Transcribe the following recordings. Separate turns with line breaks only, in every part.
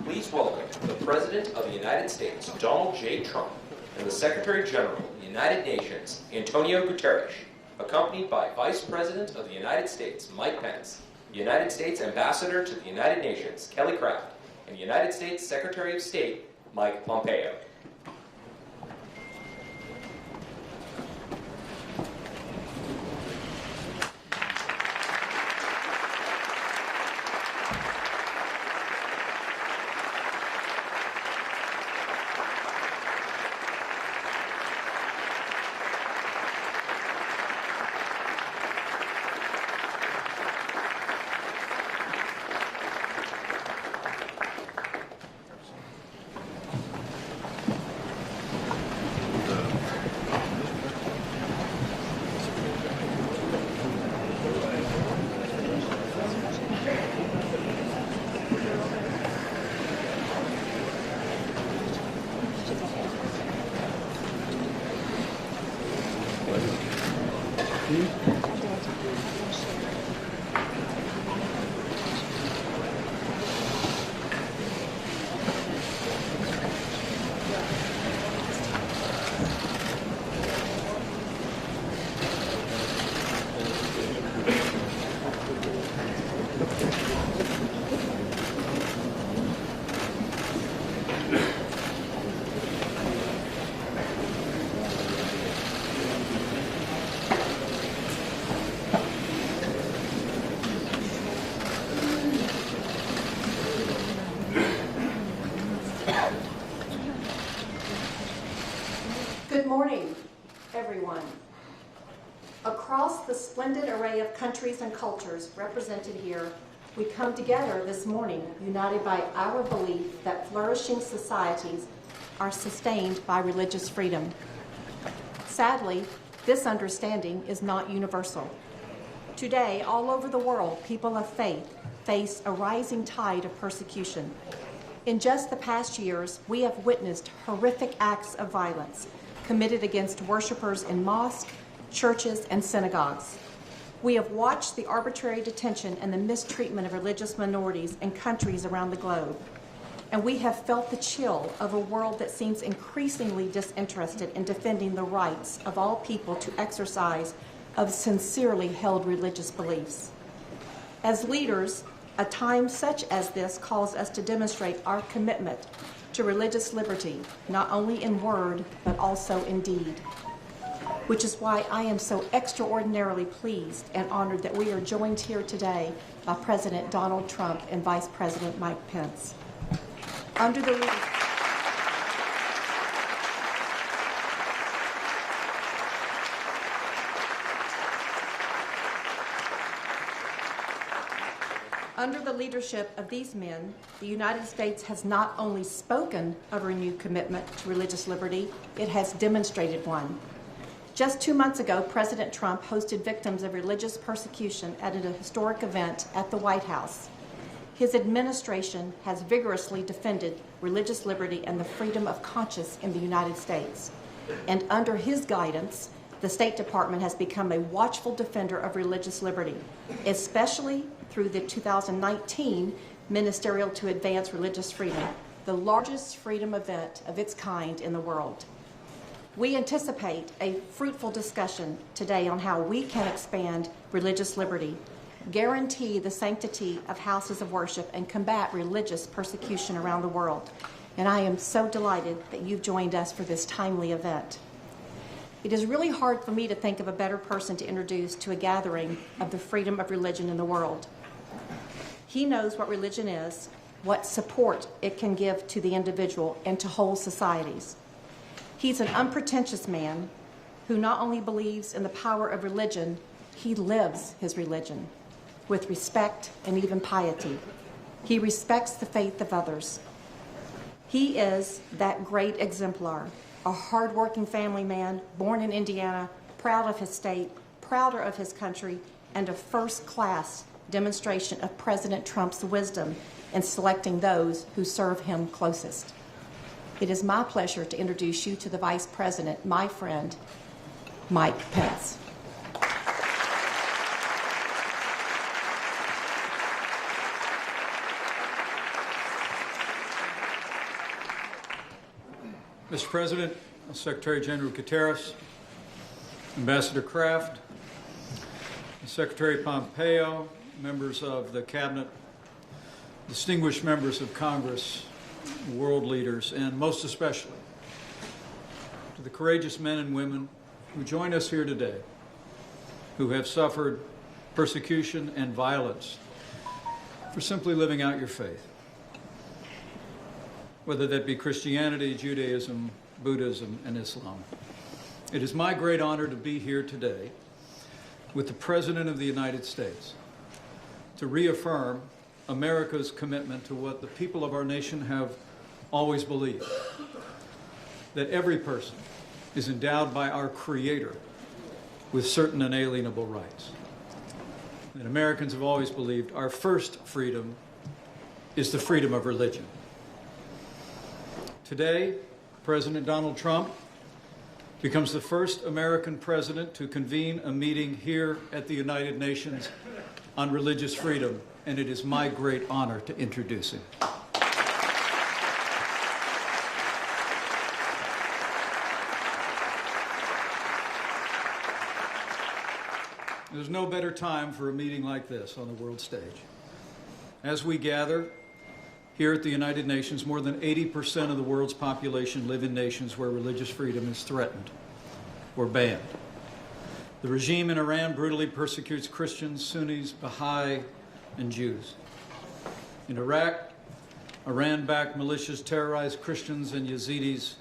Please welcome the President of the United States, Donald J. Trump, and the Secretary General of the United Nations, Antonio Guterres, accompanied by Vice President of the United States, Mike Pence, the United States Ambassador to the United Nations, Kelly Craft, and United States Secretary of State, Mike Pompeo.
Good morning, everyone. Across the splendid array of countries and cultures represented here, we come together this morning united by our belief that flourishing societies are sustained by religious freedom. Sadly, this understanding is not universal. Today, all over the world, people of faith face a rising tide of persecution. In just the past years, we have witnessed horrific acts of violence committed against worshipers in mosques, churches, and synagogues. We have watched the arbitrary detention and the mistreatment of religious minorities in countries around the globe. And we have felt the chill of a world that seems increasingly disinterested in defending the rights of all people to exercise of sincerely held religious beliefs. As leaders, a time such as this calls us to demonstrate our commitment to religious liberty, not only in word, but also in deed. Which is why I am so extraordinarily pleased and honored that we are joined here today by President Donald Trump and Vice President Mike Pence. Under the leadership of these men, the United States has not only spoken of a renewed commitment to religious liberty, it has demonstrated one. Just 2 months ago, President Trump hosted victims of religious persecution at a historic event at the White House. his administration has vigorously defended religious liberty and the freedom of conscience in the United States. And under his guidance, the State Department has become a watchful defender of religious liberty, especially through the 2019 Ministerial to Advance Religious Freedom, the largest freedom event of its kind in the world. We anticipate a fruitful discussion today on how we can expand religious liberty, guarantee the sanctity of houses of worship, and combat religious persecution around the world. And I am so delighted that you've joined us for this timely event. It is really hard for me to think of a better person to introduce to a gathering of the freedom of religion in the world. He knows what religion is, what support it can give to the individual and to whole societies. He's an unpretentious man who not only believes in the power of religion, he lives his religion with respect and even piety. He respects the faith of others. He is that great exemplar, a hardworking family man, born in Indiana, proud of his state, prouder of his country, and a first-class demonstration of President Trump's wisdom in selecting those who serve him closest. It is my pleasure to introduce you to the Vice President, my friend, Mike Pence.
Mr. President, Secretary General Guterres, Ambassador Kraft, Secretary Pompeo, members of the Cabinet, distinguished members of Congress, world leaders, and most especially to the courageous men and women who join us here today, who have suffered persecution and violence for simply living out your faith, whether that be Christianity, Judaism, Buddhism, and Islam. It is my great honor to be here today with the President of the United States to reaffirm America's commitment to what the people of our nation have always believed, that every person is endowed by our Creator with certain inalienable rights. And Americans have always believed our first freedom is the freedom of religion. Today, President Donald Trump becomes the first American president to convene a meeting here at the United Nations on religious freedom, and it is my great honor to introduce him. There's no better time for a meeting like this on the world stage. As we gather here at the United Nations, more than 80% of the world's population live in nations where religious freedom is threatened or banned. The regime in Iran brutally persecutes Christians, Sunnis, Baha'i, and Jews. In Iraq, Iran-backed militias terrorized Christians and Yazidis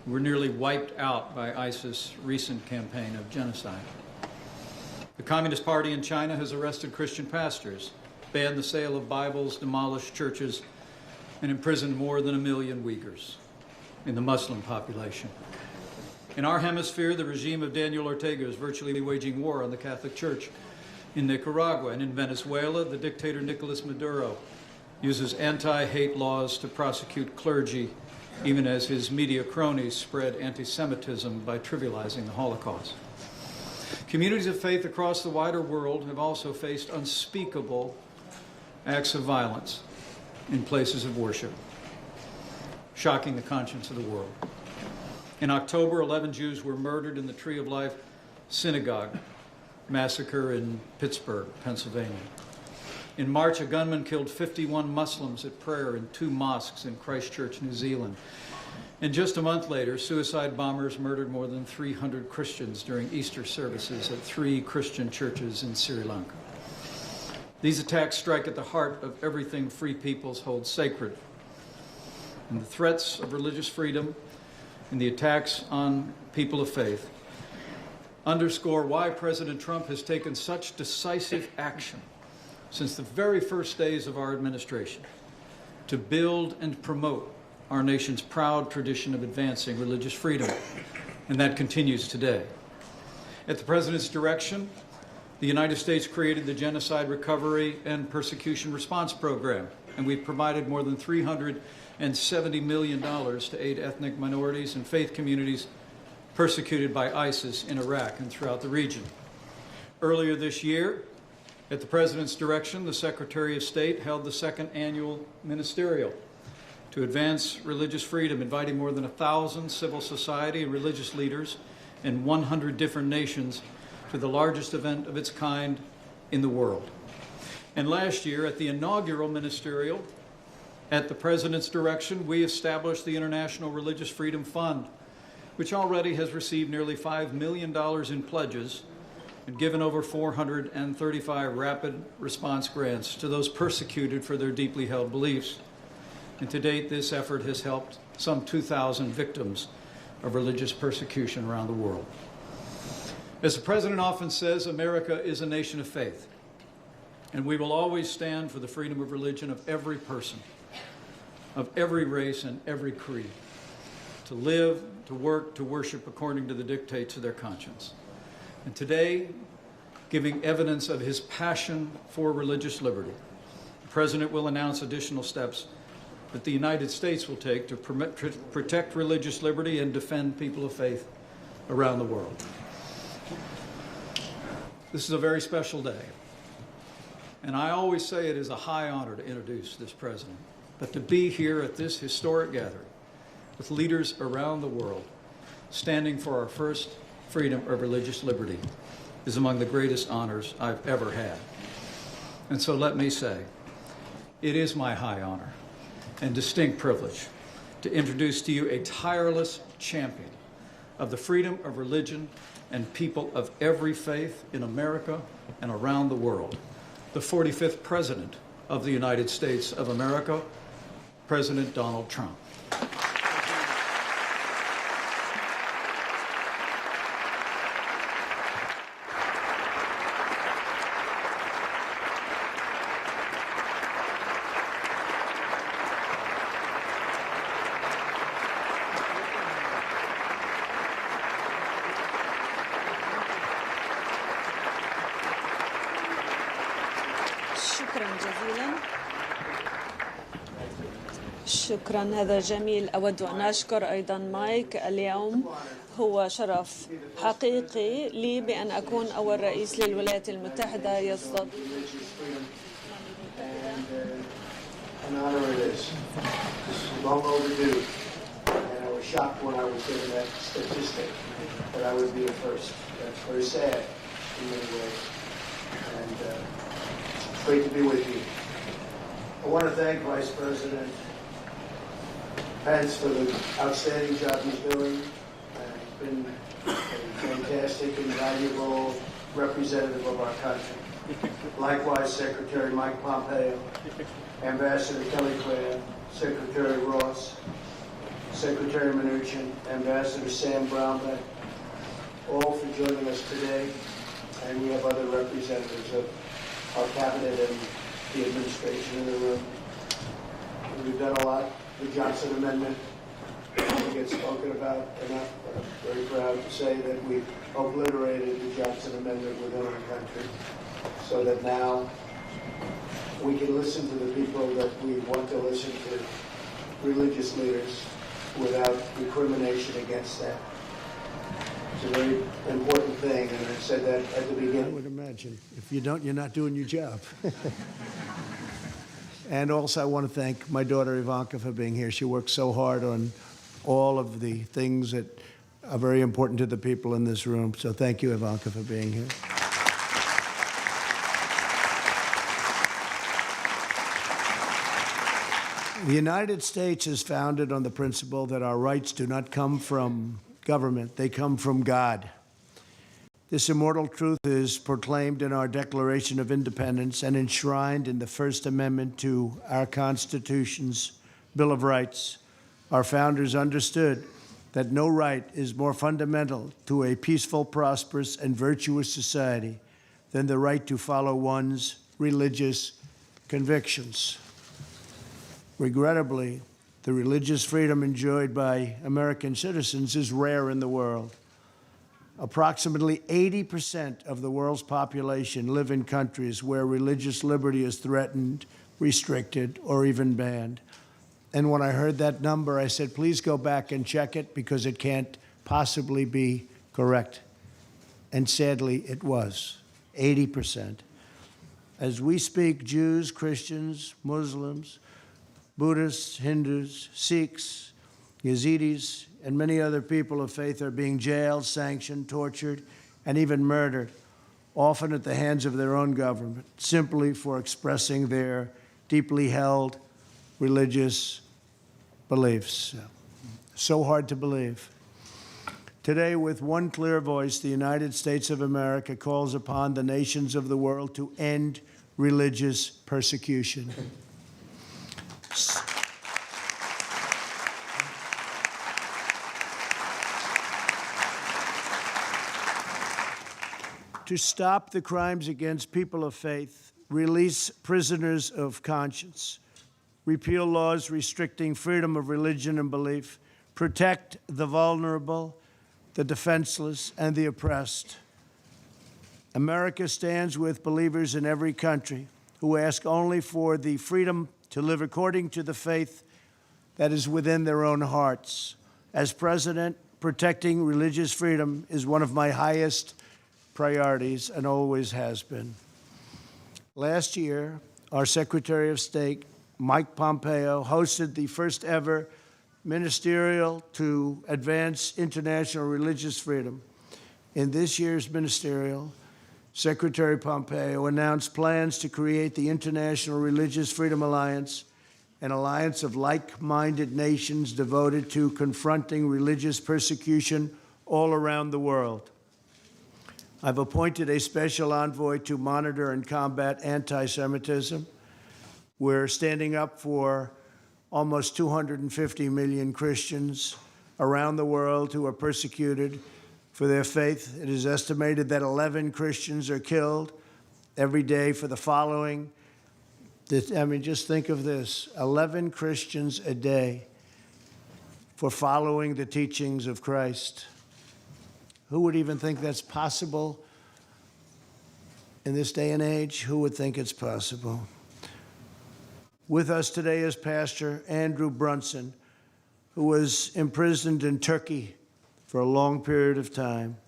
who were nearly wiped out by ISIS' recent campaign of genocide. The Communist Party in China has arrested Christian pastors, banned the sale of Bibles, demolished churches, and imprisoned more than 1 million Uyghurs in the Muslim population. In our hemisphere, the regime of Daniel Ortega is virtually waging war on the Catholic Church. In Nicaragua and in Venezuela, the dictator Nicolas Maduro uses anti-hate laws to prosecute clergy, even as his media cronies spread anti-Semitism by trivializing the Holocaust. Communities of faith across the wider world have also faced unspeakable acts of violence in places of worship, shocking the conscience of the world. In October, 11 Jews were murdered in the Tree of Life synagogue massacre in Pittsburgh, Pennsylvania. In March, a gunman killed 51 Muslims at prayer in 2 mosques in Christchurch, New Zealand. And just a month later, suicide bombers murdered more than 300 Christians during Easter services at 3 Christian churches in Sri Lanka. These attacks strike at the heart of everything free peoples hold sacred. And the threats of religious freedom and the attacks on people of faith underscore why President Trump has taken such decisive action since the very first days of our administration to build and promote our nation's proud tradition of advancing religious freedom, and that continues today. At the President's direction, The United States created the Genocide Recovery and Persecution Response Program, and we've provided more than $370 million to aid ethnic minorities and faith communities persecuted by ISIS in Iraq and throughout the region. Earlier this year, at the President's direction, the Secretary of State held the second annual ministerial to advance religious freedom, inviting more than 1,000 civil society and religious leaders in 100 different nations to the largest event of its kind in the world. And last year, at the inaugural ministerial, at the President's direction, we established the International Religious Freedom Fund, which already has received nearly $5 million in pledges and given over 435 rapid response grants to those persecuted for their deeply held beliefs. And to date, this effort has helped some 2,000 victims of religious persecution around the world. As the President often says, America is a nation of faith, and we will always stand for the freedom of religion of every person, of every race and every creed, to live, to work, to worship according to the dictates of their conscience. And today, giving evidence of his passion for religious liberty, the President will announce additional steps that the United States will take to protect religious liberty and defend people of faith around the world. This is a very special day, and I always say it is a high honor to introduce this President, but to be here at this historic gathering with leaders around the world standing for our first freedom of religious liberty is among the greatest honors I've ever had. And so let me say, it is my high honor and distinct privilege to introduce to you a tireless champion of the freedom of religion and people of every faith in America and around the world, the 45th President of the United States of America, President Donald Trump.
شكرا هذا جميل. أود أن أشكر أيضا مايك. اليوم هو شرف حقيقي لي بأن أكون أول رئيس للولايات المتحدة يصدق.
An honor it is. This is long overdue, and I was shocked when I was given that statistic that I would be the first. That's very sad in many ways, and it's great to be with you. I want to thank Vice President Pence for the outstanding job he's doing. He's been a fantastic and valuable representative of our country. Likewise, Secretary Mike Pompeo, Ambassador Kelly Crabb, Secretary Ross, Secretary Mnuchin, Ambassador Sam Brownback, all for joining us today. And we have other representatives of our cabinet and the administration in the room. We've done a lot. The Johnson Amendment doesn't get spoken about enough, but I'm very proud to say that we've obliterated the Johnson Amendment within our country so that now we can listen to the people that we want to listen to, religious leaders, without recrimination against that. It's a very important thing, and I said that at the beginning.
I would imagine. If you don't, you're not doing your job. And also I want to thank my daughter Ivanka for being here. She works so hard on all of the things that are very important to the people in this room. So thank you, Ivanka, for being here. The United States is founded on the principle that our rights do not come from government, they come from God. This immortal truth is proclaimed in our Declaration of Independence and enshrined in the First Amendment to our Constitution's Bill of Rights. Our founders understood that no right is more fundamental to a peaceful, prosperous, and virtuous society than the right to follow one's religious convictions. Regrettably, the religious freedom enjoyed by American citizens is rare in the world. Approximately 80% of the world's population live in countries where religious liberty is threatened, restricted, or even banned. And when I heard that number, I said, please go back and check it because it can't possibly be correct. And sadly, it was 80%. As we speak, Jews, Christians, Muslims, Buddhists, Hindus, Sikhs, Yazidis, and many other people of faith are being jailed, sanctioned, tortured, and even murdered, often at the hands of their own government, simply for expressing their deeply held religious beliefs. So hard to believe. Today, with one clear voice, the United States of America calls upon the nations of the world to end religious persecution. To stop the crimes against people of faith, release prisoners of conscience, repeal laws restricting freedom of religion and belief, protect the vulnerable, the defenseless, and the oppressed. America stands with believers in every country who ask only for the freedom to live according to the faith that is within their own hearts. As president, protecting religious freedom is one of my highest priorities and always has been. Last year, our Secretary of State, Mike Pompeo, hosted the first ever ministerial to advance international religious freedom. In this year's ministerial, Secretary Pompeo announced plans to create the International Religious Freedom Alliance, an alliance of like-minded nations devoted to confronting religious persecution all around the world. I've appointed a special envoy to monitor and combat anti-Semitism. We're standing up for almost 250 million Christians around the world who are persecuted for their faith. It is estimated that 11 Christians are killed every day for the following. I mean, just think of this, 11 Christians a day for following the teachings of Christ. Who would even think that's possible in this day and age? Who would think it's possible? With us today is Pastor Andrew Brunson, who was imprisoned in Turkey for a long period of time.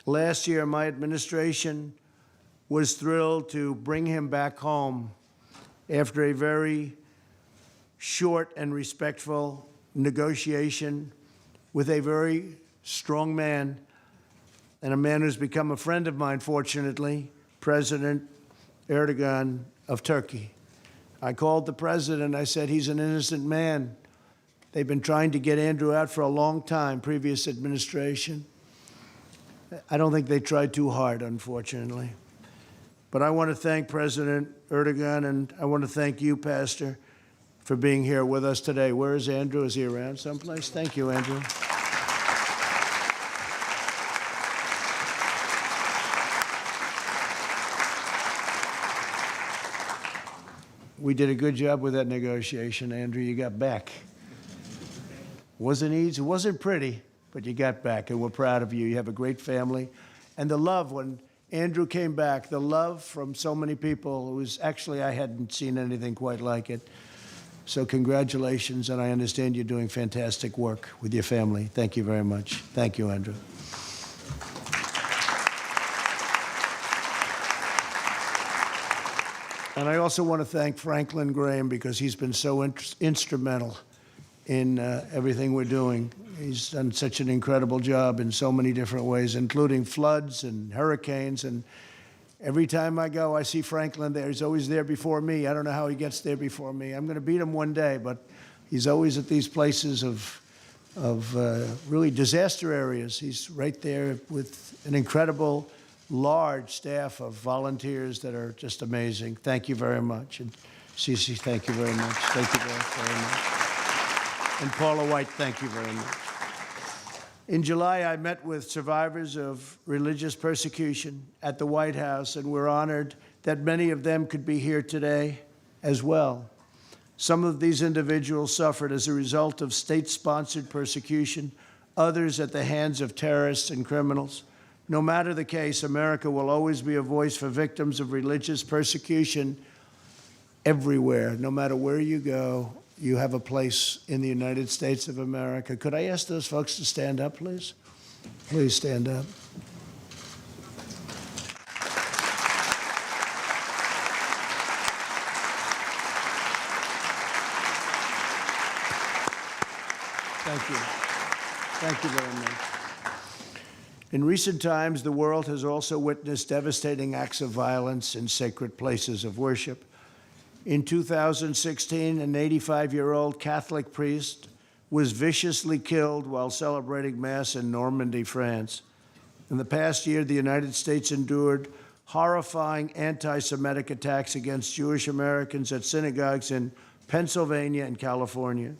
Last year, my administration was thrilled to bring him back home after a very short and respectful negotiation with a very strong man, and a man who's become a friend of mine, fortunately, President Erdogan of Turkey. I called the president. I said, he's an innocent man. They've been trying to get Andrew out for a long time, previous administration. I don't think they tried too hard, unfortunately. But I want to thank President Erdogan, and I want to thank you, Pastor, for being here with us today. Where is Andrew? Is he around someplace? Thank you, Andrew. We did a good job with that negotiation, Andrew. You got back. Wasn't easy, it wasn't pretty, but you got back, and we're proud of you. You have a great family. And the love, when Andrew came back, the love from so many people, it was actually, I hadn't seen anything quite like it. So congratulations, and I understand you're doing fantastic work with your family. Thank you very much. Thank you, Andrew. And I also want to thank Franklin Graham because he's been so instrumental in everything we're doing. He's done such an incredible job in so many different ways, including floods and hurricanes. And every time I go, I see Franklin there. He's always there before me. I don't know how he gets there before me. I'm going to beat him one day, but he's always at these places of really disaster areas. He's right there with an incredible large staff of volunteers that are just amazing. Thank you very much. And Cece, thank you very much. Thank you very much. And Paula White, thank you very much. In July, I met with survivors of religious persecution at the White House, and we're honored that many of them could be here today as well. Some of these individuals suffered as a result of state-sponsored persecution, others at the hands of terrorists and criminals. No matter the case, America will always be a voice for victims of religious persecution everywhere. No matter where you go, you have a place in the United States of America. Could I ask those folks to stand up, please? Please stand up. Thank you. Thank you very much. In recent times, the world has also witnessed devastating acts of violence in sacred places of worship. In 2016, an 85-year-old Catholic priest was viciously killed while celebrating Mass in Normandy, France. In the past year, the United States endured horrifying anti-Semitic attacks against Jewish Americans at synagogues in Pennsylvania and California.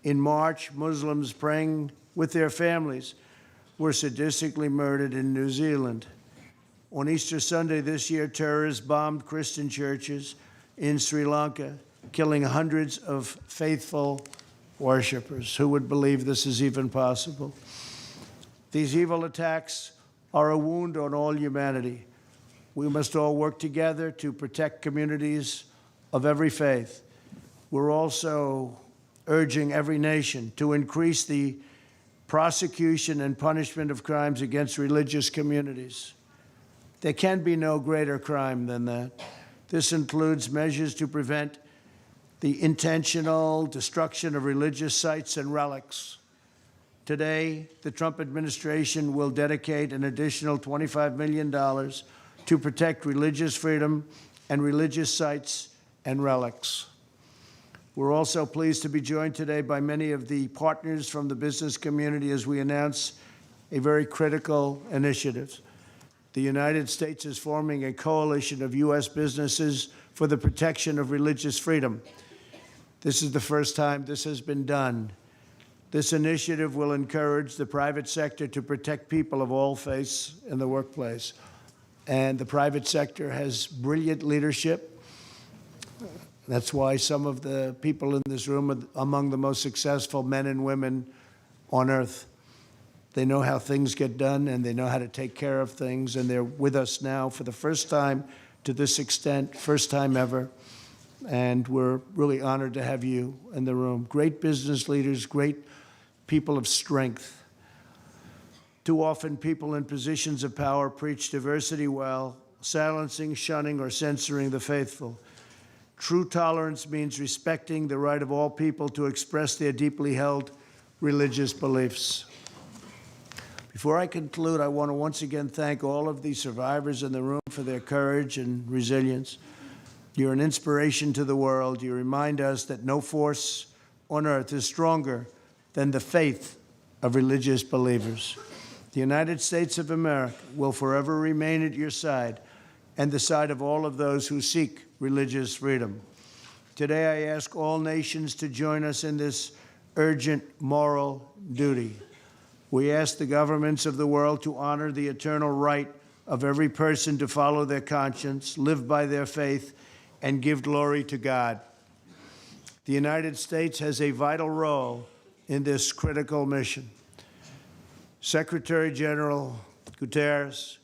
In March, Muslims praying with their families were sadistically murdered in New Zealand. On Easter Sunday this year, terrorists bombed Christian churches in Sri Lanka, killing hundreds of faithful worshipers. Who would believe this is even possible? These evil attacks are a wound on all humanity. We must all work together to protect communities of every faith. We're also urging every nation to increase the prosecution and punishment of crimes against religious communities. There can be no greater crime than that. This includes measures to prevent the intentional destruction of religious sites and relics. Today, the Trump administration will dedicate an additional $25 million to protect religious freedom and religious sites and relics. We're also pleased to be joined today by many of the partners from the business community as we announce a very critical initiative. The United States is forming a coalition of U.S. businesses for the protection of religious freedom. This is the first time this has been done. This initiative will encourage the private sector to protect people of all faiths in the workplace. And the private sector has brilliant leadership. That's why some of the people in this room are among the most successful men and women on earth. They know how things get done, and they know how to take care of things, and they're with us now for the first time to this extent, first time ever, and we're really honored to have you in the room. Great business leaders, great people of strength. Too often, people in positions of power preach diversity well, silencing, shunning, or censoring the faithful. True tolerance means respecting the right of all people to express their deeply held religious beliefs. Before I conclude, I want to once again thank all of the survivors in the room for their courage and resilience. You're an inspiration to the world. You remind us that no force on earth is stronger than the faith of religious believers. The United States of America will forever remain at your side and the side of all of those who seek religious freedom. Today, I ask all nations to join us in this urgent moral duty. We ask the governments of the world to honor the eternal right of every person to follow their conscience, live by their faith, and give glory to God. The United States has a vital role in this critical mission. Secretary General Guterres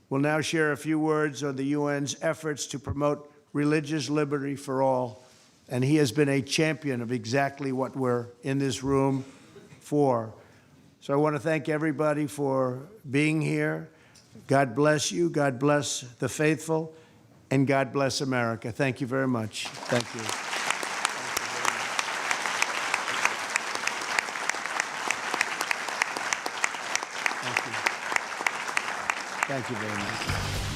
will now share a few words on the UN's efforts to promote religious liberty for all, and he has been a champion of exactly what we're in this room for. So I want to thank everybody for being here. God bless you, God bless the faithful, and God bless America. Thank you very much. Thank you. Thank you very much.